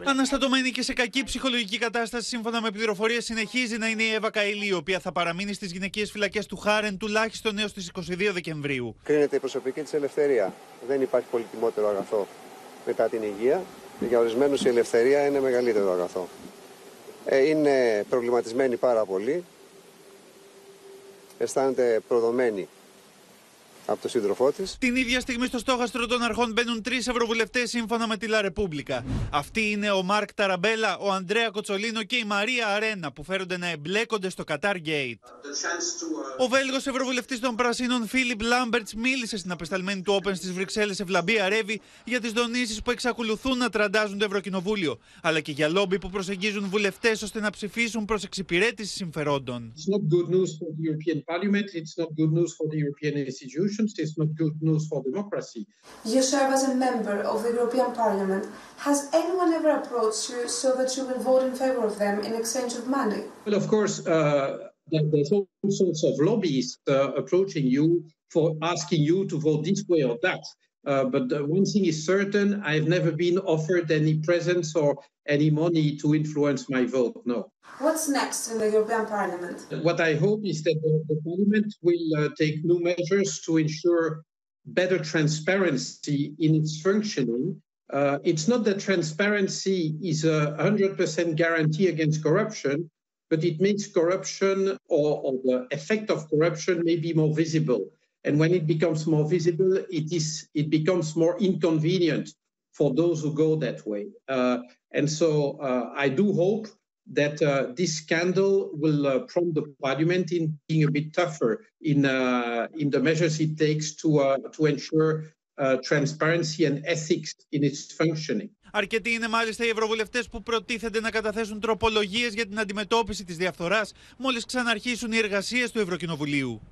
Αναστατωμένη και σε κακή ψυχολογική κατάσταση, σύμφωνα με πληροφορίες, συνεχίζει να είναι η Εύα Καϊλή, η οποία θα παραμείνει στις γυναικείες φυλακές του Χάρεν τουλάχιστον έως τις 22 Δεκεμβρίου. Κρίνεται η προσωπική της ελευθερία. Δεν υπάρχει πολυτιμότερο αγαθό μετά την υγεία. Για ορισμένους η ελευθερία είναι μεγαλύτερο αγαθό. Είναι προβληματισμένη πάρα πολύ. Αισθάνεται προδομένη από τον σύντροφό της. Την ίδια στιγμή στο στόχαστρο των αρχών μπαίνουν 3 ευρωβουλευτές σύμφωνα με τη Λα Ρεπούμπλικα. Αυτοί είναι ο Μάρκ Ταραμπέλα, ο Αντρέα Κοτσολίνο και η Μαρία Αρένα, που φέρονται να εμπλέκονται στο Κατάρ Γκέιτ. Ο Βέλγος ευρωβουλευτής των Πρασίνων Φίλιπ Λάμπερτς μίλησε στην απεσταλμένη του Όπεν στις Βρυξέλλες Ευλαμπία Ρέβη για τις δονήσεις που εξακολουθούν να τραντάζουν το Ευρωκοινοβούλιο, αλλά και για λόμπι που προσεγγίζουν βουλευτές ώστε να ψηφίσουν προς εξυπηρέτηση συμφερόντων. It's not good news for democracy. You serve as a member of the European Parliament. Has anyone ever approached you so that you will vote in favor of them in exchange of money? Well, of course, there's all sorts of lobbyists approaching you for asking you to vote this way or that. But one thing is certain, I've never been offered any presents or any money to influence my vote, no. What's next in the European Parliament? What I hope is that the Parliament will take new measures to ensure better transparency in its functioning. It's not that transparency is a 100% guarantee against corruption, but it makes corruption or the effect of corruption may be more visible. And when it becomes more visible, it becomes more inconvenient for those who go that way. And so I do hope that this scandal will prompt the Parliament in being a bit tougher in the measures it takes to ensure transparency and ethics in its functioning. Αρκετοί είναι μάλιστα οι ευρωβουλευτές που προτίθενται να καταθέσουν τροπολογίες για την αντιμετώπιση της διαφθοράς μόλις ξαναρχίσουν οι εργασίες του Ευρωκοινοβουλίου.